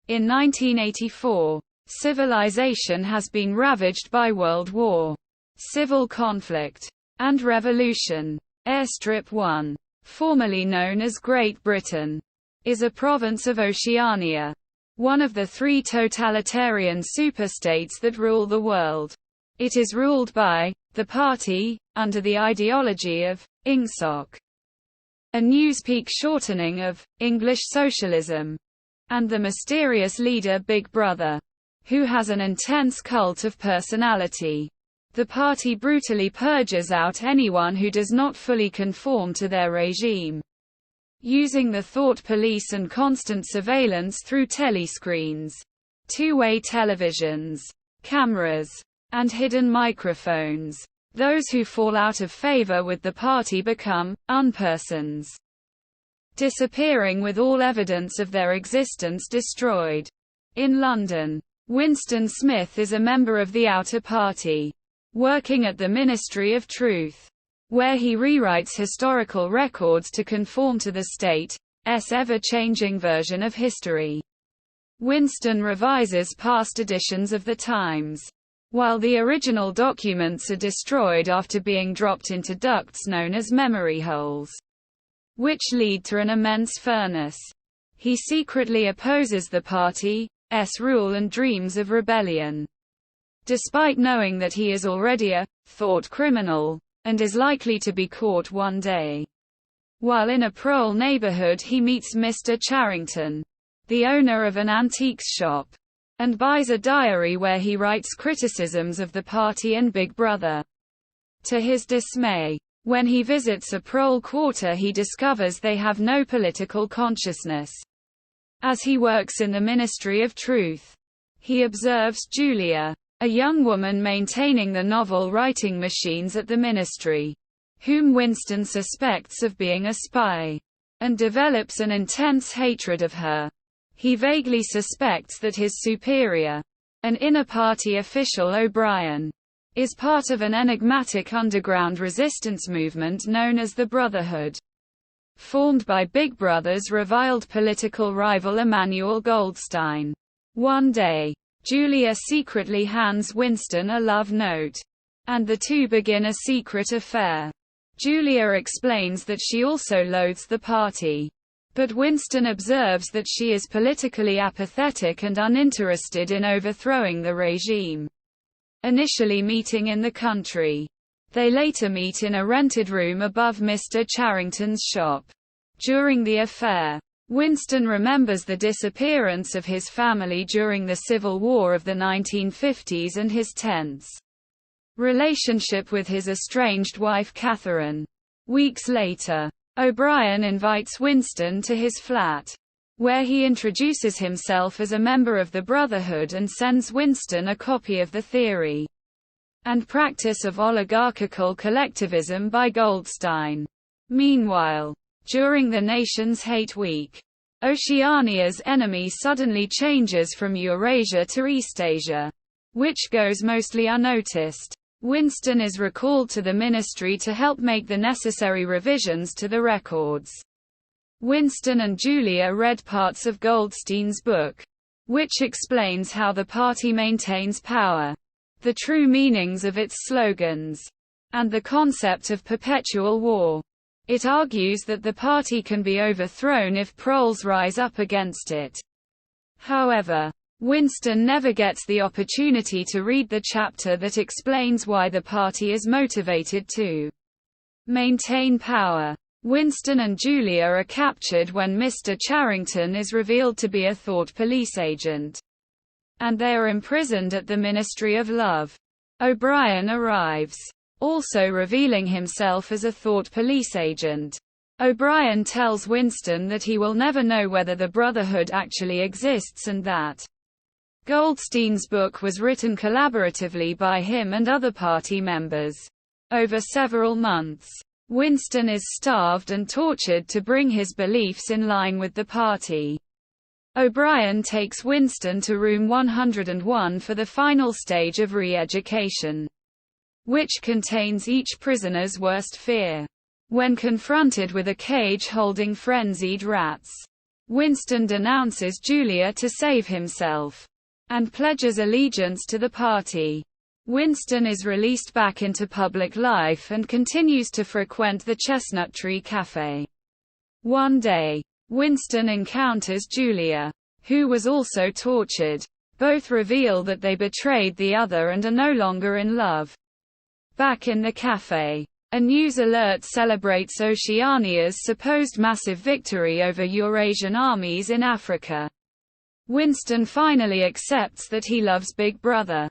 In 1984, civilization has been ravaged by World War, civil conflict, and revolution. Airstrip One, formerly known as Great Britain, is a province of Oceania, one of the three totalitarian superstates that rule the world. It is ruled by the party, under the ideology of INGSOC, a newspeak shortening of English socialism, and the mysterious leader Big Brother, who has an intense cult of personality. The party brutally purges out anyone who does not fully conform to their regime, using the thought police and constant surveillance through telescreens, two-way televisions, cameras, and hidden microphones. Those who fall out of favor with the party become unpersons, disappearing with all evidence of their existence destroyed. In London, Winston Smith is a member of the Outer Party, working at the Ministry of Truth, where he rewrites historical records to conform to the state's ever-changing version of history. Winston revises past editions of the Times, while the original documents are destroyed after being dropped into ducts known as memory holes, which lead to an immense furnace. He secretly opposes the party's rule and dreams of rebellion, despite knowing that he is already a thought criminal, and is likely to be caught one day. While in a Prole neighborhood he meets Mr. Charrington, the owner of an antiques shop, and buys a diary where he writes criticisms of the party and Big Brother. To his dismay, when he visits a Prole quarter he discovers they have no political consciousness. As he works in the Ministry of Truth, he observes Julia, a young woman maintaining the novel writing machines at the ministry, whom Winston suspects of being a spy, and develops an intense hatred of her. He vaguely suspects that his superior, an inner-party official O'Brien, is part of an enigmatic underground resistance movement known as the Brotherhood, formed by Big Brother's reviled political rival Emmanuel Goldstein. One day, Julia secretly hands Winston a love note, and the two begin a secret affair. Julia explains that she also loathes the party, but Winston observes that she is politically apathetic and uninterested in overthrowing the regime. Initially meeting in the country, they later meet in a rented room above Mr. Charrington's shop. During the affair, Winston remembers the disappearance of his family during the Civil War of the 1950s and his tense relationship with his estranged wife Catherine. Weeks later, O'Brien invites Winston to his flat, where he introduces himself as a member of the Brotherhood and sends Winston a copy of The Theory and Practice of Oligarchical Collectivism by Goldstein. Meanwhile, during the nation's hate week, Oceania's enemy suddenly changes from Eurasia to Eastasia, which goes mostly unnoticed. Winston is recalled to the ministry to help make the necessary revisions to the records. Winston and Julia read parts of Goldstein's book, which explains how the party maintains power, the true meanings of its slogans, and the concept of perpetual war. It argues that the party can be overthrown if proles rise up against it. However, Winston never gets the opportunity to read the chapter that explains why the party is motivated to maintain power. Winston and Julia are captured when Mr. Charrington is revealed to be a thought police agent, and they are imprisoned at the Ministry of Love. O'Brien arrives, also revealing himself as a thought police agent. O'Brien tells Winston that he will never know whether the Brotherhood actually exists and that Goldstein's book was written collaboratively by him and other party members. Over several months, Winston is starved and tortured to bring his beliefs in line with the party. O'Brien takes Winston to room 101 for the final stage of re-education, which contains each prisoner's worst fear. When confronted with a cage holding frenzied rats, Winston denounces Julia to save himself, and pledges allegiance to the party. Winston is released back into public life and continues to frequent the Chestnut Tree Cafe. One day, Winston encounters Julia, who was also tortured. Both reveal that they betrayed the other and are no longer in love. Back in the cafe, a news alert celebrates Oceania's supposed massive victory over Eurasian armies in Africa. Winston finally accepts that he loves Big Brother.